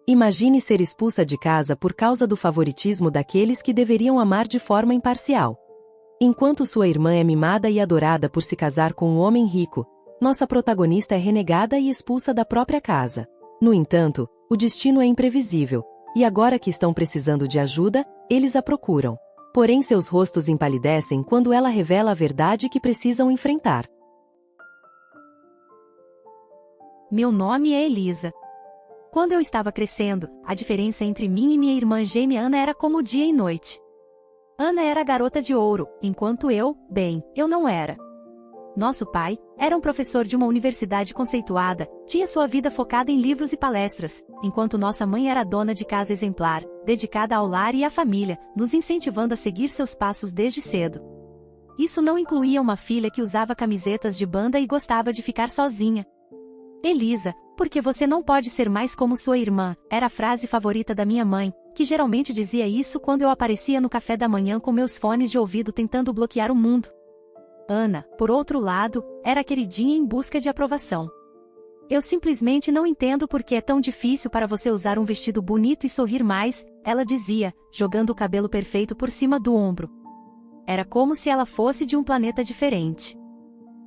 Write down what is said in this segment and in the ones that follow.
Imagine ser expulsa de casa por causa do favoritismo daqueles que deveriam amar de forma imparcial. Enquanto sua irmã é mimada e adorada por se casar com um homem rico, nossa protagonista é renegada e expulsa da própria casa. No entanto, o destino é imprevisível, e agora que estão precisando de ajuda, eles a procuram. Porém seus rostos empalidecem quando ela revela a verdade que precisam enfrentar. Meu nome é Elisa. Quando eu estava crescendo, a diferença entre mim e minha irmã gêmea Ana era como dia e noite. Ana era a garota de ouro, enquanto eu não era. Nosso pai era um professor de uma universidade conceituada, tinha sua vida focada em livros e palestras, enquanto nossa mãe era dona de casa exemplar, dedicada ao lar e à família, nos incentivando a seguir seus passos desde cedo. Isso não incluía uma filha que usava camisetas de banda e gostava de ficar sozinha. Elisa, porque você não pode ser mais como sua irmã, era a frase favorita da minha mãe, que geralmente dizia isso quando eu aparecia no café da manhã com meus fones de ouvido tentando bloquear o mundo. Ana, por outro lado, era a queridinha em busca de aprovação. Eu simplesmente não entendo por que é tão difícil para você usar um vestido bonito e sorrir mais, ela dizia, jogando o cabelo perfeito por cima do ombro. Era como se ela fosse de um planeta diferente.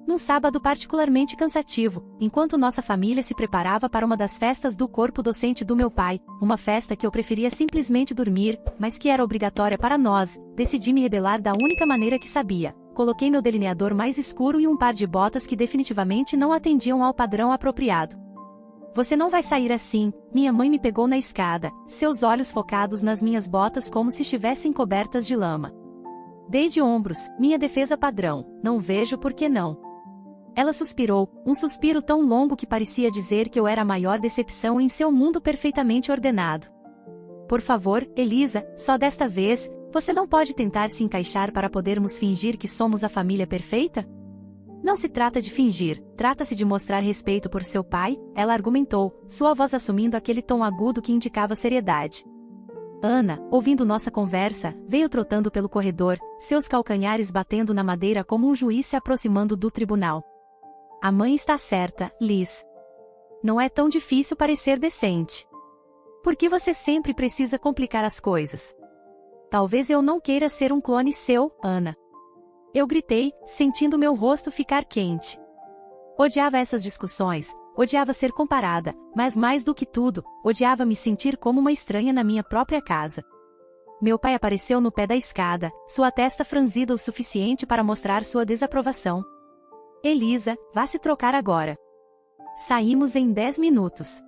Num sábado particularmente cansativo, enquanto nossa família se preparava para uma das festas do corpo docente do meu pai, uma festa que eu preferia simplesmente dormir, mas que era obrigatória para nós, decidi me rebelar da única maneira que sabia. Coloquei meu delineador mais escuro e um par de botas que definitivamente não atendiam ao padrão apropriado. Você não vai sair assim, minha mãe me pegou na escada, seus olhos focados nas minhas botas como se estivessem cobertas de lama. Dei de ombros, minha defesa padrão, não vejo por que não. Ela suspirou, um suspiro tão longo que parecia dizer que eu era a maior decepção em seu mundo perfeitamente ordenado. Por favor, Elisa, só desta vez, você não pode tentar se encaixar para podermos fingir que somos a família perfeita? Não se trata de fingir, trata-se de mostrar respeito por seu pai, ela argumentou, sua voz assumindo aquele tom agudo que indicava seriedade. Ana, ouvindo nossa conversa, veio trotando pelo corredor, seus calcanhares batendo na madeira como um juiz se aproximando do tribunal. A mãe está certa, Liz. Não é tão difícil parecer decente. Por que você sempre precisa complicar as coisas? Talvez eu não queira ser um clone seu, Ana. Eu gritei, sentindo meu rosto ficar quente. Odiava essas discussões, odiava ser comparada, mas mais do que tudo, odiava me sentir como uma estranha na minha própria casa. Meu pai apareceu no pé da escada, sua testa franzida o suficiente para mostrar sua desaprovação. Elisa, vá se trocar agora. Saímos em 10 minutos.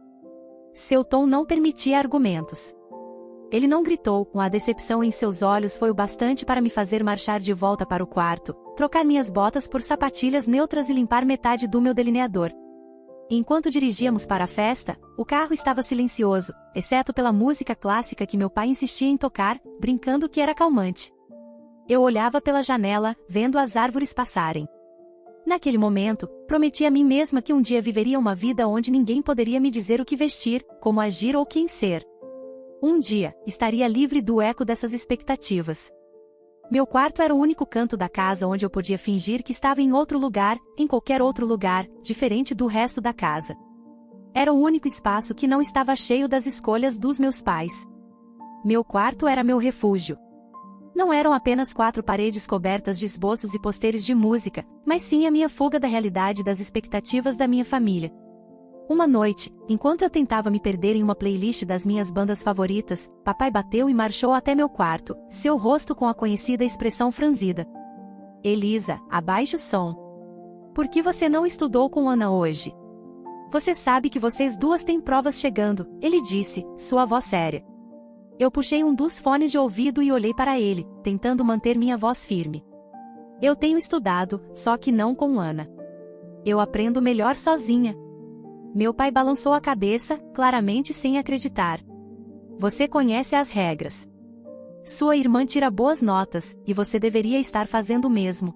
Seu tom não permitia argumentos. Ele não gritou, a decepção em seus olhos foi o bastante para me fazer marchar de volta para o quarto, trocar minhas botas por sapatilhas neutras e limpar metade do meu delineador. Enquanto dirigíamos para a festa, o carro estava silencioso, exceto pela música clássica que meu pai insistia em tocar, brincando que era calmante. Eu olhava pela janela, vendo as árvores passarem. Naquele momento, prometi a mim mesma que um dia viveria uma vida onde ninguém poderia me dizer o que vestir, como agir ou quem ser. Um dia, estaria livre do eco dessas expectativas. Meu quarto era o único canto da casa onde eu podia fingir que estava em outro lugar, em qualquer outro lugar, diferente do resto da casa. Era o único espaço que não estava cheio das escolhas dos meus pais. Meu quarto era meu refúgio. Não eram apenas 4 paredes cobertas de esboços e pôsteres de música, mas sim a minha fuga da realidade e das expectativas da minha família. Uma noite, enquanto eu tentava me perder em uma playlist das minhas bandas favoritas, papai bateu e marchou até meu quarto, seu rosto com a conhecida expressão franzida. Elisa, abaixe o som. Por que você não estudou com Ana hoje? Você sabe que vocês duas têm provas chegando, ele disse, sua voz séria. Eu puxei um dos fones de ouvido e olhei para ele, tentando manter minha voz firme. Eu tenho estudado, só que não com Ana. Eu aprendo melhor sozinha. Meu pai balançou a cabeça, claramente sem acreditar. Você conhece as regras. Sua irmã tira boas notas, e você deveria estar fazendo o mesmo.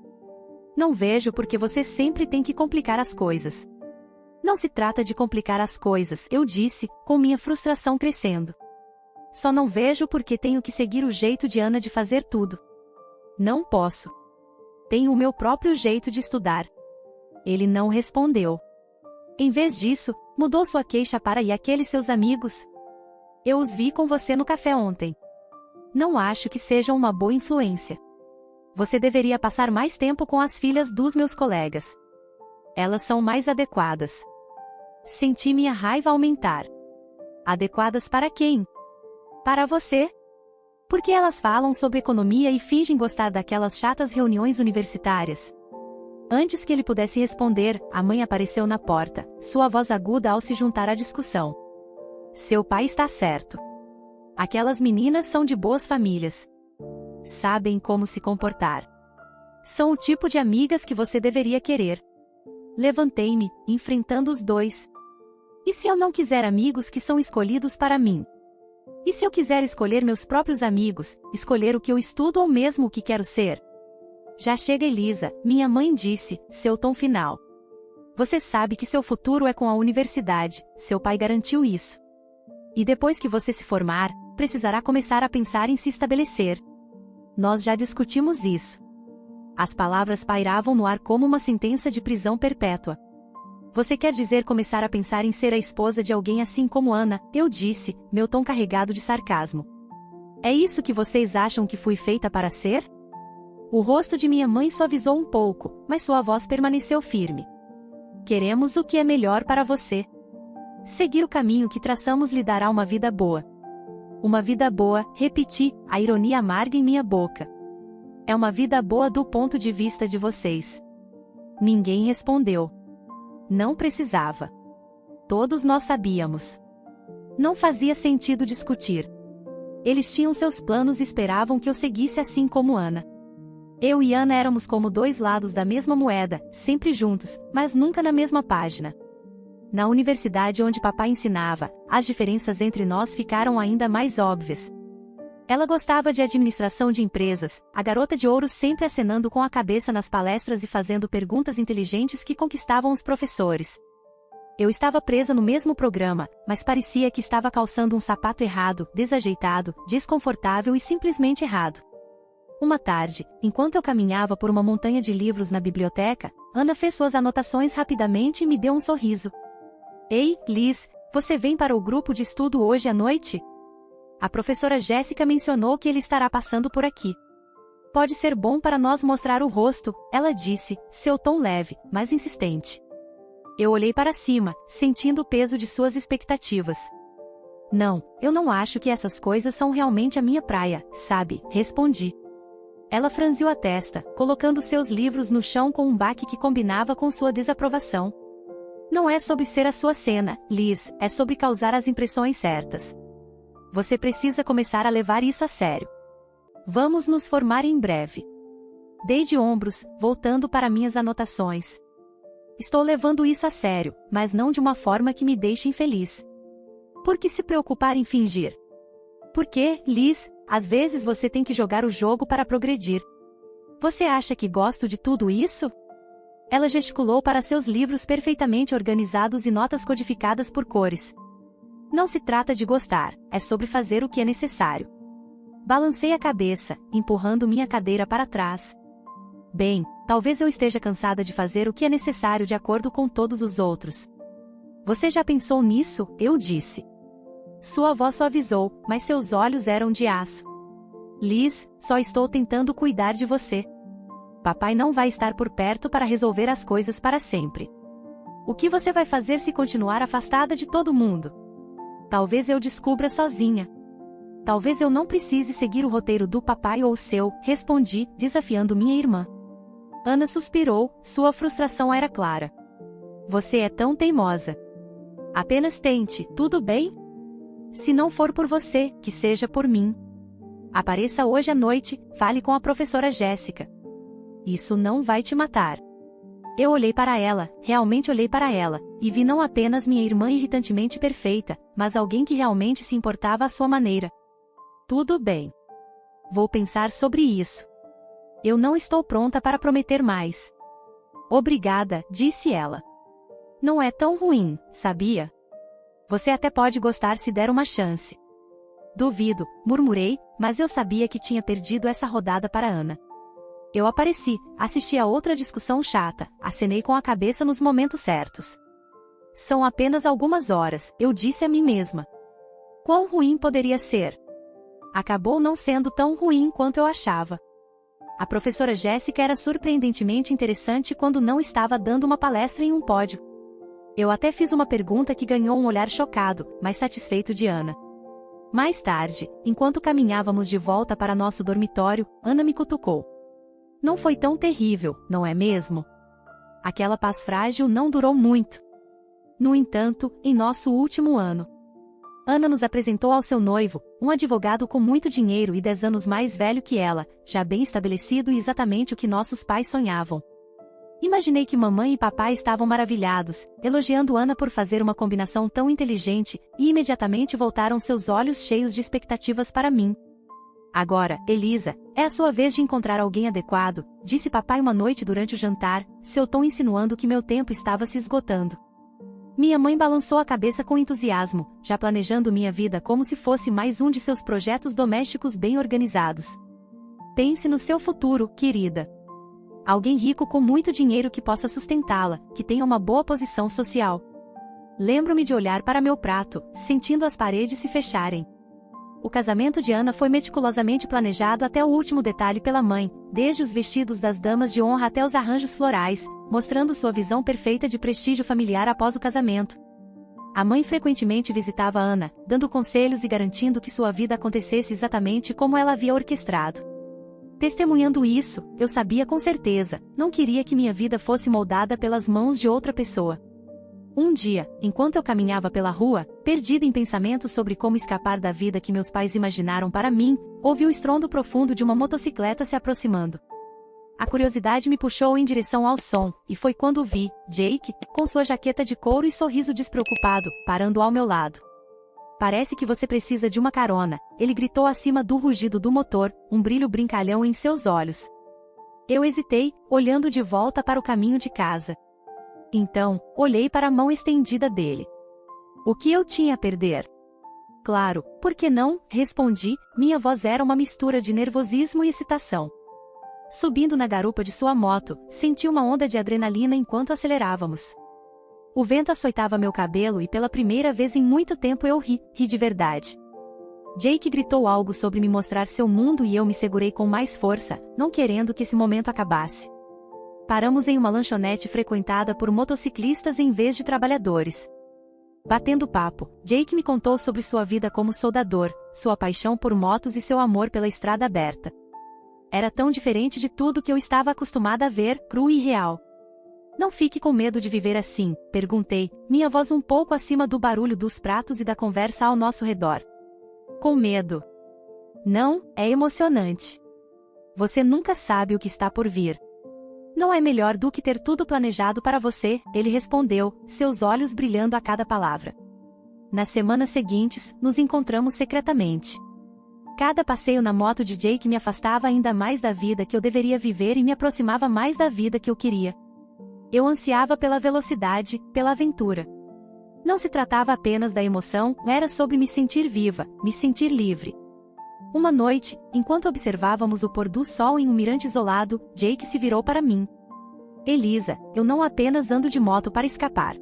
Não vejo por que você sempre tem que complicar as coisas. Não se trata de complicar as coisas, eu disse, com minha frustração crescendo. Só não vejo por que tenho que seguir o jeito de Ana de fazer tudo. Não posso. Tenho o meu próprio jeito de estudar. Ele não respondeu. Em vez disso, mudou sua queixa para e aqueles seus amigos. Eu os vi com você no café ontem. Não acho que sejam uma boa influência. Você deveria passar mais tempo com as filhas dos meus colegas. Elas são mais adequadas. Senti minha raiva aumentar. Adequadas para quem? Para você? Porque elas falam sobre economia e fingem gostar daquelas chatas reuniões universitárias. Antes que ele pudesse responder, a mãe apareceu na porta, sua voz aguda ao se juntar à discussão. Seu pai está certo. Aquelas meninas são de boas famílias. Sabem como se comportar. São o tipo de amigas que você deveria querer. Levantei-me, enfrentando os dois. E se eu não quiser amigos que são escolhidos para mim? E se eu quiser escolher meus próprios amigos, escolher o que eu estudo ou mesmo o que quero ser? Já chega, Elisa, minha mãe disse, seu tom final. Você sabe que seu futuro é com a universidade, seu pai garantiu isso. E depois que você se formar, precisará começar a pensar em se estabelecer. Nós já discutimos isso. As palavras pairavam no ar como uma sentença de prisão perpétua. Você quer dizer começar a pensar em ser a esposa de alguém assim como Ana, eu disse, meu tom carregado de sarcasmo. É isso que vocês acham que fui feita para ser? O rosto de minha mãe suavizou um pouco, mas sua voz permaneceu firme. Queremos o que é melhor para você. Seguir o caminho que traçamos lhe dará uma vida boa. Uma vida boa, repeti, a ironia amarga em minha boca. É uma vida boa do ponto de vista de vocês. Ninguém respondeu. Não precisava. Todos nós sabíamos. Não fazia sentido discutir. Eles tinham seus planos e esperavam que eu seguisse assim como Ana. Eu e Ana éramos como dois lados da mesma moeda, sempre juntos, mas nunca na mesma página. Na universidade onde papai ensinava, as diferenças entre nós ficaram ainda mais óbvias. Ela gostava de administração de empresas, a garota de ouro sempre acenando com a cabeça nas palestras e fazendo perguntas inteligentes que conquistavam os professores. Eu estava presa no mesmo programa, mas parecia que estava calçando um sapato errado, desajeitado, desconfortável e simplesmente errado. Uma tarde, enquanto eu caminhava por uma montanha de livros na biblioteca, Ana fez suas anotações rapidamente e me deu um sorriso. Ei, Liz, você vem para o grupo de estudo hoje à noite? A professora Jéssica mencionou que ele estará passando por aqui. Pode ser bom para nós mostrar o rosto, ela disse, seu tom leve, mas insistente. Eu olhei para cima, sentindo o peso de suas expectativas. Não, eu não acho que essas coisas são realmente a minha praia, sabe, respondi. Ela franziu a testa, colocando seus livros no chão com um baque que combinava com sua desaprovação. Não é sobre ser a sua cena, Liz, é sobre causar as impressões certas. Você precisa começar a levar isso a sério. Vamos nos formar em breve. Dei de ombros, voltando para minhas anotações. Estou levando isso a sério, mas não de uma forma que me deixe infeliz. Por que se preocupar em fingir? Porque, Liz, às vezes você tem que jogar o jogo para progredir. Você acha que gosto de tudo isso? Ela gesticulou para seus livros perfeitamente organizados e notas codificadas por cores. Não se trata de gostar, é sobre fazer o que é necessário. Balancei a cabeça, empurrando minha cadeira para trás. Bem, talvez eu esteja cansada de fazer o que é necessário de acordo com todos os outros. Você já pensou nisso? Eu disse. Sua voz suavizou, mas seus olhos eram de aço. Liz, só estou tentando cuidar de você. Papai não vai estar por perto para resolver as coisas para sempre. O que você vai fazer se continuar afastada de todo mundo? Talvez eu descubra sozinha. Talvez eu não precise seguir o roteiro do papai ou o seu, respondi, desafiando minha irmã. Ana suspirou, sua frustração era clara. Você é tão teimosa. Apenas tente, tudo bem? Se não for por você, que seja por mim. Apareça hoje à noite, fale com a professora Jéssica. Isso não vai te matar. Eu olhei para ela, realmente olhei para ela, e vi não apenas minha irmã irritantemente perfeita, mas alguém que realmente se importava à sua maneira. Tudo bem. Vou pensar sobre isso. Eu não estou pronta para prometer mais. Obrigada, disse ela. Não é tão ruim, sabia? Você até pode gostar se der uma chance. Duvido, murmurei, mas eu sabia que tinha perdido essa rodada para Ana. Eu apareci, assisti a outra discussão chata, acenei com a cabeça nos momentos certos. São apenas algumas horas, eu disse a mim mesma. Quão ruim poderia ser? Acabou não sendo tão ruim quanto eu achava. A professora Jéssica era surpreendentemente interessante quando não estava dando uma palestra em um pódio. Eu até fiz uma pergunta que ganhou um olhar chocado, mas satisfeito de Ana. Mais tarde, enquanto caminhávamos de volta para nosso dormitório, Ana me cutucou. Não foi tão terrível, não é mesmo? Aquela paz frágil não durou muito. No entanto, em nosso último ano, Ana nos apresentou ao seu noivo, um advogado com muito dinheiro e 10 anos mais velho que ela, já bem estabelecido e exatamente o que nossos pais sonhavam. Imaginei que mamãe e papai estavam maravilhados, elogiando Ana por fazer uma combinação tão inteligente, e imediatamente voltaram seus olhos cheios de expectativas para mim. Agora, Elisa, é a sua vez de encontrar alguém adequado, disse papai uma noite durante o jantar, seu tom insinuando que meu tempo estava se esgotando. Minha mãe balançou a cabeça com entusiasmo, já planejando minha vida como se fosse mais um de seus projetos domésticos bem organizados. Pense no seu futuro, querida. Alguém rico com muito dinheiro que possa sustentá-la, que tenha uma boa posição social. Lembro-me de olhar para meu prato, sentindo as paredes se fecharem. O casamento de Ana foi meticulosamente planejado até o último detalhe pela mãe, desde os vestidos das damas de honra até os arranjos florais, mostrando sua visão perfeita de prestígio familiar após o casamento. A mãe frequentemente visitava Ana, dando conselhos e garantindo que sua vida acontecesse exatamente como ela havia orquestrado. Testemunhando isso, eu sabia com certeza, não queria que minha vida fosse moldada pelas mãos de outra pessoa. Um dia, enquanto eu caminhava pela rua, perdida em pensamentos sobre como escapar da vida que meus pais imaginaram para mim, ouvi o estrondo profundo de uma motocicleta se aproximando. A curiosidade me puxou em direção ao som, e foi quando vi Jake, com sua jaqueta de couro e sorriso despreocupado, parando ao meu lado. Parece que você precisa de uma carona, ele gritou acima do rugido do motor, um brilho brincalhão em seus olhos. Eu hesitei, olhando de volta para o caminho de casa. Então, olhei para a mão estendida dele. O que eu tinha a perder? Claro, por que não? Respondi, minha voz era uma mistura de nervosismo e excitação. Subindo na garupa de sua moto, senti uma onda de adrenalina enquanto acelerávamos. O vento açoitava meu cabelo e pela primeira vez em muito tempo eu ri de verdade. Jake gritou algo sobre me mostrar seu mundo e eu me segurei com mais força, não querendo que esse momento acabasse. Paramos em uma lanchonete frequentada por motociclistas em vez de trabalhadores. Batendo papo, Jake me contou sobre sua vida como soldador, sua paixão por motos e seu amor pela estrada aberta. Era tão diferente de tudo que eu estava acostumada a ver, cru e real. Não fique com medo de viver assim, perguntei, minha voz um pouco acima do barulho dos pratos e da conversa ao nosso redor. Com medo? Não, é emocionante. Você nunca sabe o que está por vir. Não é melhor do que ter tudo planejado para você, ele respondeu, seus olhos brilhando a cada palavra. Nas semanas seguintes, nos encontramos secretamente. Cada passeio na moto de Jake me afastava ainda mais da vida que eu deveria viver e me aproximava mais da vida que eu queria. Eu ansiava pela velocidade, pela aventura. Não se tratava apenas da emoção, era sobre me sentir viva, me sentir livre. Uma noite, enquanto observávamos o pôr do sol em um mirante isolado, Jake se virou para mim. Elisa, eu não apenas ando de moto para escapar.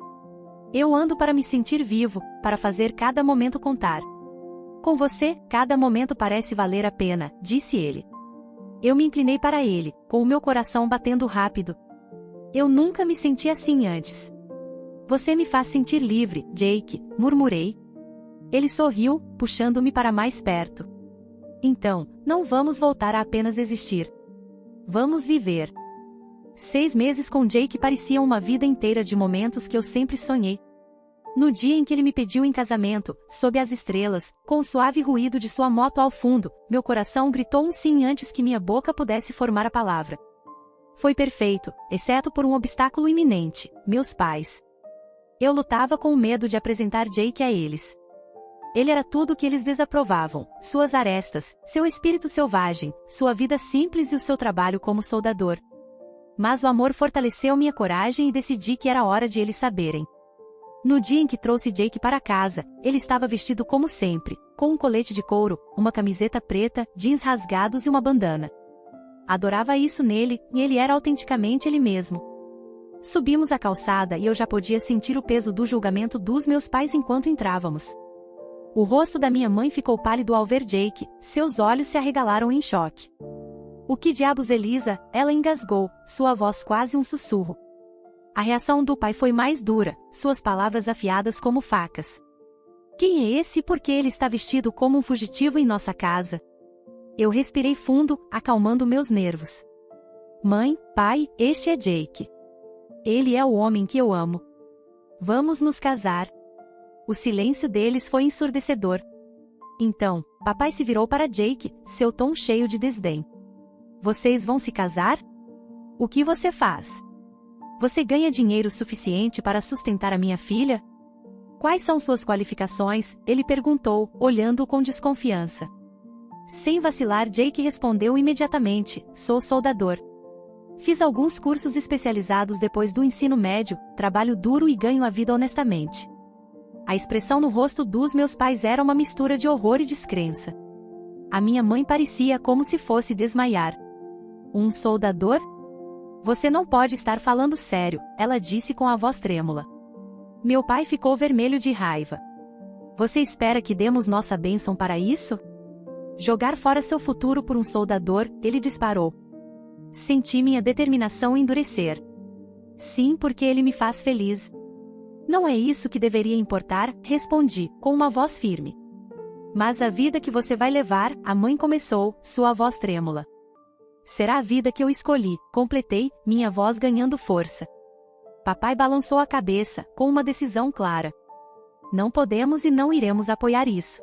Eu ando para me sentir vivo, para fazer cada momento contar. Com você, cada momento parece valer a pena, disse ele. Eu me inclinei para ele, com o meu coração batendo rápido. Eu nunca me senti assim antes. Você me faz sentir livre, Jake, murmurei. Ele sorriu, puxando-me para mais perto. Então, não vamos voltar a apenas existir. Vamos viver. 6 meses com Jake pareciam uma vida inteira de momentos que eu sempre sonhei. No dia em que ele me pediu em casamento, sob as estrelas, com o suave ruído de sua moto ao fundo, meu coração gritou um sim antes que minha boca pudesse formar a palavra. Foi perfeito, exceto por um obstáculo iminente, meus pais. Eu lutava com o medo de apresentar Jake a eles. Ele era tudo o que eles desaprovavam, suas arestas, seu espírito selvagem, sua vida simples e o seu trabalho como soldador. Mas o amor fortaleceu minha coragem e decidi que era hora de eles saberem. No dia em que trouxe Jake para casa, ele estava vestido como sempre, com um colete de couro, uma camiseta preta, jeans rasgados e uma bandana. Adorava isso nele, e ele era autenticamente ele mesmo. Subimos a calçada e eu já podia sentir o peso do julgamento dos meus pais enquanto entrávamos. O rosto da minha mãe ficou pálido ao ver Jake, seus olhos se arregalaram em choque. O que diabos, Elisa? Ela engasgou, sua voz quase um sussurro. A reação do pai foi mais dura, suas palavras afiadas como facas. Quem é esse e por que ele está vestido como um fugitivo em nossa casa? Eu respirei fundo, acalmando meus nervos. Mãe, pai, este é Jake. Ele é o homem que eu amo. Vamos nos casar. O silêncio deles foi ensurdecedor. Então, papai se virou para Jake, seu tom cheio de desdém. Vocês vão se casar? O que você faz? Você ganha dinheiro suficiente para sustentar a minha filha? Quais são suas qualificações? Ele perguntou, olhando-o com desconfiança. Sem vacilar, Jake respondeu imediatamente: sou soldador. Fiz alguns cursos especializados depois do ensino médio, trabalho duro e ganho a vida honestamente. A expressão no rosto dos meus pais era uma mistura de horror e descrença. A minha mãe parecia como se fosse desmaiar. Um soldador? Você não pode estar falando sério, ela disse com a voz trêmula. Meu pai ficou vermelho de raiva. Você espera que demos nossa bênção para isso? Jogar fora seu futuro por um soldador, ele disparou. Senti minha determinação endurecer. Sim, porque ele me faz feliz. Não é isso que deveria importar, respondi, com uma voz firme. Mas a vida que você vai levar, a mãe começou, sua voz trêmula. Será a vida que eu escolhi, completei, minha voz ganhando força. Papai balançou a cabeça, com uma decisão clara. Não podemos e não iremos apoiar isso.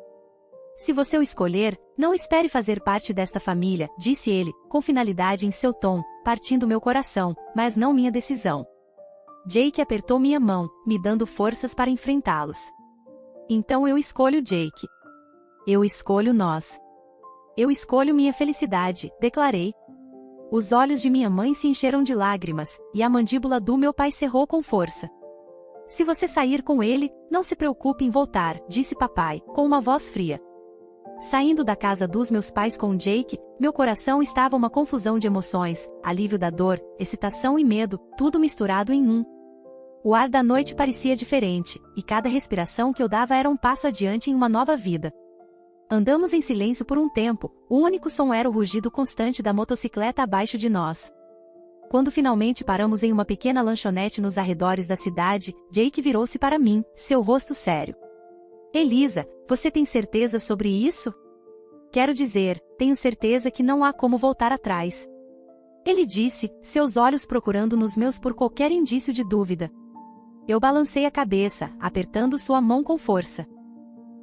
Se você o escolher, não espere fazer parte desta família, disse ele, com finalidade em seu tom, partindo meu coração, mas não minha decisão. Jake apertou minha mão, me dando forças para enfrentá-los. Então eu escolho Jake. Eu escolho nós. Eu escolho minha felicidade, declarei. Os olhos de minha mãe se encheram de lágrimas, e a mandíbula do meu pai cerrou com força. Se você sair com ele, não se preocupe em voltar, disse papai, com uma voz fria. Saindo da casa dos meus pais com Jake, meu coração estava uma confusão de emoções, alívio da dor, excitação e medo, tudo misturado em um. O ar da noite parecia diferente, e cada respiração que eu dava era um passo adiante em uma nova vida. Andamos em silêncio por um tempo, o único som era o rugido constante da motocicleta abaixo de nós. Quando finalmente paramos em uma pequena lanchonete nos arredores da cidade, Jake virou-se para mim, seu rosto sério. Elisa, você tem certeza sobre isso? Quero dizer, tenho certeza que não há como voltar atrás. Ele disse, seus olhos procurando nos meus por qualquer indício de dúvida. Eu balancei a cabeça, apertando sua mão com força.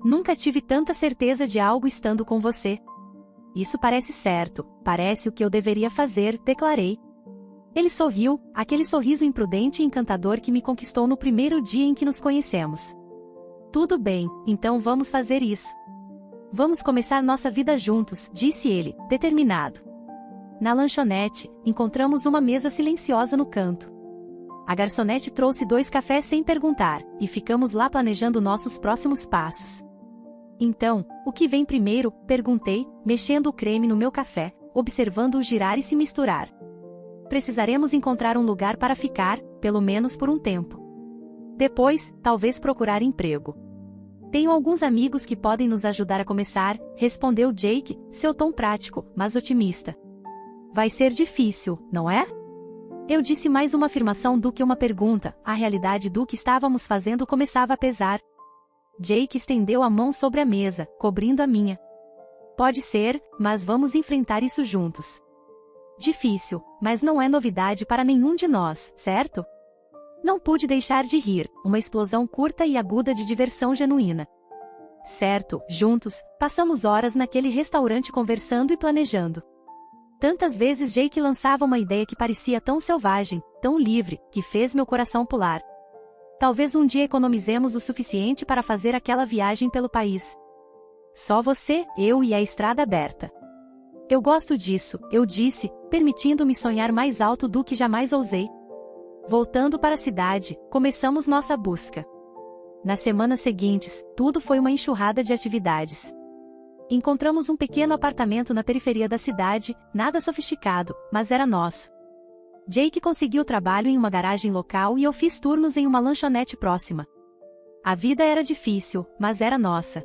Nunca tive tanta certeza de algo estando com você. Isso parece certo, parece o que eu deveria fazer, declarei. Ele sorriu, aquele sorriso imprudente e encantador que me conquistou no primeiro dia em que nos conhecemos. Tudo bem, então vamos fazer isso. Vamos começar nossa vida juntos, disse ele, determinado. Na lanchonete, encontramos uma mesa silenciosa no canto. A garçonete trouxe 2 cafés sem perguntar, e ficamos lá planejando nossos próximos passos. Então, o que vem primeiro? Perguntei, mexendo o creme no meu café, observando-o girar e se misturar. Precisaremos encontrar um lugar para ficar, pelo menos por um tempo. Depois, talvez procurar emprego. Tenho alguns amigos que podem nos ajudar a começar, respondeu Jake, seu tom prático, mas otimista. Vai ser difícil, não é? Eu disse mais uma afirmação do que uma pergunta, a realidade do que estávamos fazendo começava a pesar. Jake estendeu a mão sobre a mesa, cobrindo a minha. Pode ser, mas vamos enfrentar isso juntos. Difícil, mas não é novidade para nenhum de nós, certo? Não pude deixar de rir, uma explosão curta e aguda de diversão genuína. Certo, juntos, passamos horas naquele restaurante conversando e planejando. Tantas vezes Jake lançava uma ideia que parecia tão selvagem, tão livre, que fez meu coração pular. Talvez um dia economizemos o suficiente para fazer aquela viagem pelo país. Só você, eu e a estrada aberta. Eu gosto disso, eu disse, permitindo-me sonhar mais alto do que jamais ousei. Voltando para a cidade, começamos nossa busca. Nas semanas seguintes, tudo foi uma enxurrada de atividades. Encontramos um pequeno apartamento na periferia da cidade, nada sofisticado, mas era nosso. Jake conseguiu trabalho em uma garagem local e eu fiz turnos em uma lanchonete próxima. A vida era difícil, mas era nossa.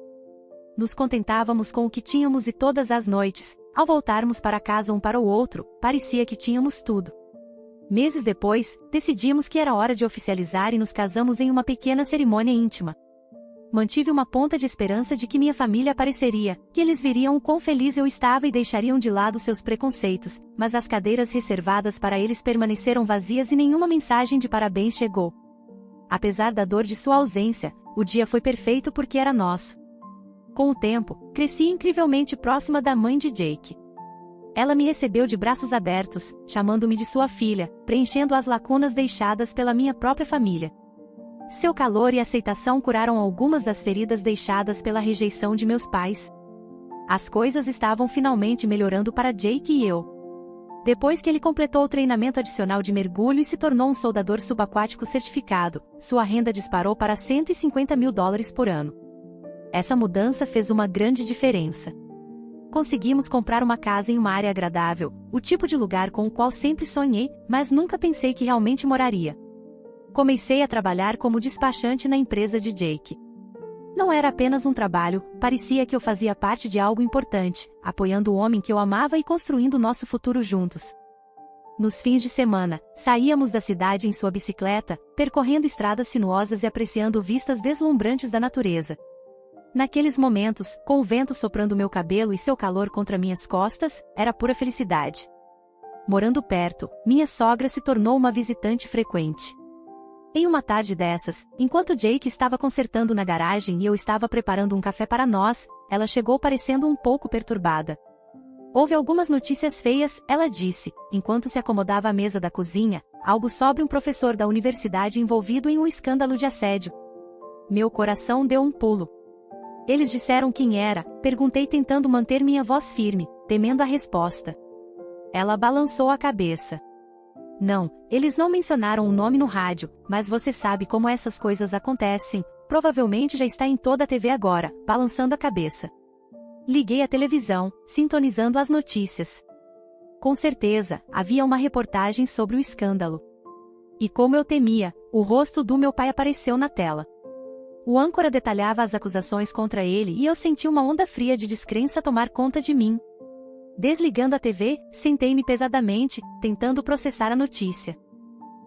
Nos contentávamos com o que tínhamos e todas as noites, ao voltarmos para casa um para o outro, parecia que tínhamos tudo. Meses depois, decidimos que era hora de oficializar e nos casamos em uma pequena cerimônia íntima. Mantive uma ponta de esperança de que minha família apareceria, que eles viriam o quão feliz eu estava e deixariam de lado seus preconceitos, mas as cadeiras reservadas para eles permaneceram vazias e nenhuma mensagem de parabéns chegou. Apesar da dor de sua ausência, o dia foi perfeito porque era nosso. Com o tempo, cresci incrivelmente próxima da mãe de Jake. Ela me recebeu de braços abertos, chamando-me de sua filha, preenchendo as lacunas deixadas pela minha própria família. Seu calor e aceitação curaram algumas das feridas deixadas pela rejeição de meus pais. As coisas estavam finalmente melhorando para Jake e eu. Depois que ele completou o treinamento adicional de mergulho e se tornou um soldador subaquático certificado, sua renda disparou para $150 mil por ano. Essa mudança fez uma grande diferença. Conseguimos comprar uma casa em uma área agradável, o tipo de lugar com o qual sempre sonhei, mas nunca pensei que realmente moraria. Comecei a trabalhar como despachante na empresa de Jake. Não era apenas um trabalho, parecia que eu fazia parte de algo importante, apoiando o homem que eu amava e construindo nosso futuro juntos. Nos fins de semana, saíamos da cidade em sua bicicleta, percorrendo estradas sinuosas e apreciando vistas deslumbrantes da natureza. Naqueles momentos, com o vento soprando meu cabelo e seu calor contra minhas costas, era pura felicidade. Morando perto, minha sogra se tornou uma visitante frequente. Em uma tarde dessas, enquanto Jake estava consertando na garagem e eu estava preparando um café para nós, ela chegou parecendo um pouco perturbada. Houve algumas notícias feias, ela disse, enquanto se acomodava à mesa da cozinha, algo sobre um professor da universidade envolvido em um escândalo de assédio. Meu coração deu um pulo. Eles disseram quem era, perguntei tentando manter minha voz firme, temendo a resposta. Ela balançou a cabeça. Não, eles não mencionaram o nome no rádio, mas você sabe como essas coisas acontecem, provavelmente já está em toda a TV agora, balançando a cabeça. Liguei a televisão, sintonizando as notícias. Com certeza, havia uma reportagem sobre o escândalo. E como eu temia, o rosto do meu pai apareceu na tela. O âncora detalhava as acusações contra ele e eu senti uma onda fria de descrença tomar conta de mim. Desligando a TV, sentei-me pesadamente, tentando processar a notícia.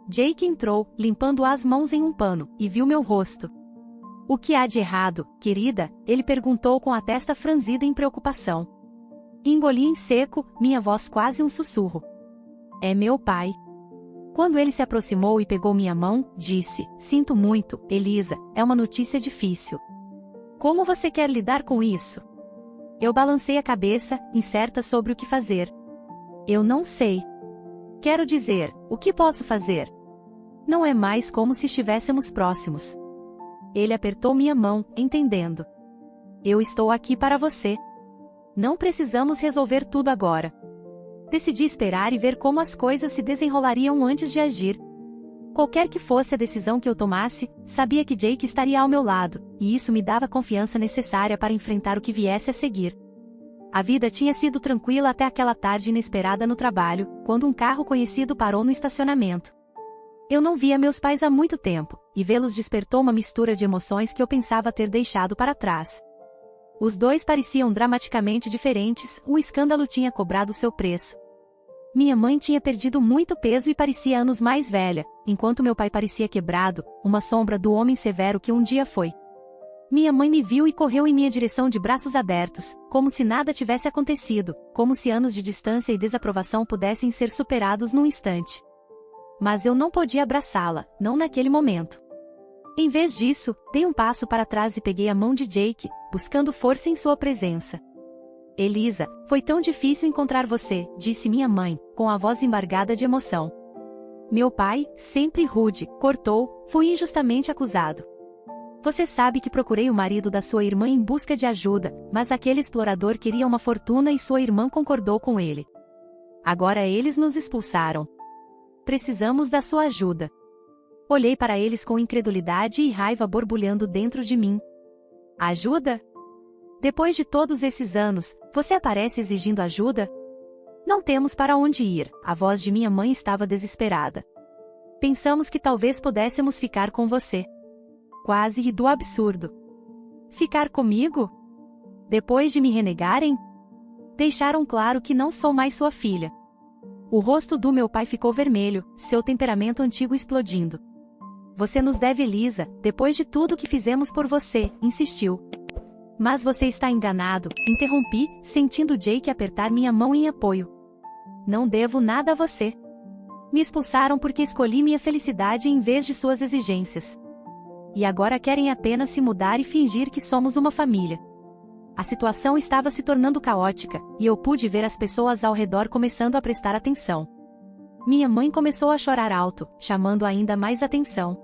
Jake entrou, limpando as mãos em um pano, e viu meu rosto. O que há de errado, querida? Ele perguntou com a testa franzida em preocupação. Engoli em seco, minha voz quase um sussurro. É meu pai. Quando ele se aproximou e pegou minha mão, disse, sinto muito, Elisa, é uma notícia difícil. Como você quer lidar com isso? Eu balancei a cabeça, incerta sobre o que fazer. Eu não sei. Quero dizer, o que posso fazer? Não é mais como se estivéssemos próximos. Ele apertou minha mão, entendendo. Eu estou aqui para você. Não precisamos resolver tudo agora. Decidi esperar e ver como as coisas se desenrolariam antes de agir. Qualquer que fosse a decisão que eu tomasse, sabia que Jake estaria ao meu lado, e isso me dava a confiança necessária para enfrentar o que viesse a seguir. A vida tinha sido tranquila até aquela tarde inesperada no trabalho, quando um carro conhecido parou no estacionamento. Eu não via meus pais há muito tempo, e vê-los despertou uma mistura de emoções que eu pensava ter deixado para trás. Os dois pareciam dramaticamente diferentes, o escândalo tinha cobrado seu preço. Minha mãe tinha perdido muito peso e parecia anos mais velha, enquanto meu pai parecia quebrado, uma sombra do homem severo que um dia foi. Minha mãe me viu e correu em minha direção de braços abertos, como se nada tivesse acontecido, como se anos de distância e desaprovação pudessem ser superados num instante. Mas eu não podia abraçá-la, não naquele momento. Em vez disso, dei um passo para trás e peguei a mão de Jake, buscando força em sua presença. Elisa, foi tão difícil encontrar você, disse minha mãe, com a voz embargada de emoção. Meu pai, sempre rude, cortou, fui injustamente acusado. Você sabe que procurei o marido da sua irmã em busca de ajuda, mas aquele explorador queria uma fortuna e sua irmã concordou com ele. Agora eles nos expulsaram. Precisamos da sua ajuda. Olhei para eles com incredulidade e raiva borbulhando dentro de mim. Ajuda? Depois de todos esses anos, você aparece exigindo ajuda? Não temos para onde ir, a voz de minha mãe estava desesperada. Pensamos que talvez pudéssemos ficar com você. Quase ri do absurdo. Ficar comigo? Depois de me renegarem, deixaram claro que não sou mais sua filha. O rosto do meu pai ficou vermelho, seu temperamento antigo explodindo. Você nos deve Elisa, depois de tudo que fizemos por você, insistiu. Mas você está enganado, interrompi, sentindo Jake apertar minha mão em apoio. Não devo nada a você. Me expulsaram porque escolhi minha felicidade em vez de suas exigências. E agora querem apenas se mudar e fingir que somos uma família. A situação estava se tornando caótica, e eu pude ver as pessoas ao redor começando a prestar atenção. Minha mãe começou a chorar alto, chamando ainda mais atenção.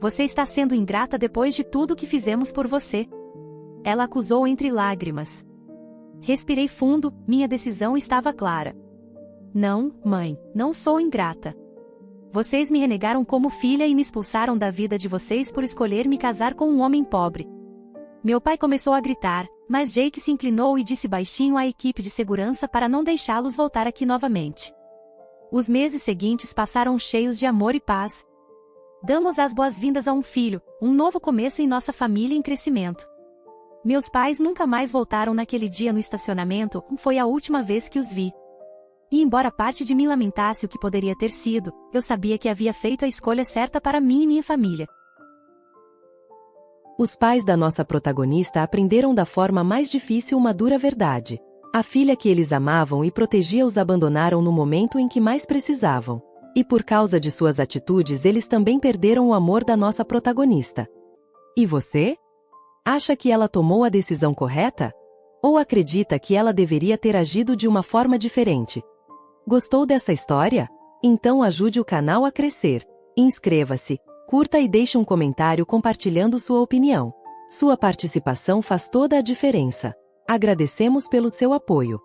Você está sendo ingrata depois de tudo que fizemos por você. Ela acusou entre lágrimas. Respirei fundo, minha decisão estava clara. Não, mãe, não sou ingrata. Vocês me renegaram como filha e me expulsaram da vida de vocês por escolher me casar com um homem pobre. Meu pai começou a gritar, mas Jake se inclinou e disse baixinho à equipe de segurança para não deixá-los voltar aqui novamente. Os meses seguintes passaram cheios de amor e paz. Damos as boas-vindas a um filho, um novo começo em nossa família em crescimento. Meus pais nunca mais voltaram naquele dia no estacionamento, foi a última vez que os vi. E embora parte de mim lamentasse o que poderia ter sido, eu sabia que havia feito a escolha certa para mim e minha família. Os pais da nossa protagonista aprenderam da forma mais difícil uma dura verdade. A filha que eles amavam e protegia os abandonaram no momento em que mais precisavam. E por causa de suas atitudes eles também perderam o amor da nossa protagonista. E você? Acha que ela tomou a decisão correta? Ou acredita que ela deveria ter agido de uma forma diferente? Gostou dessa história? Então ajude o canal a crescer. Inscreva-se, curta e deixe um comentário compartilhando sua opinião. Sua participação faz toda a diferença. Agradecemos pelo seu apoio.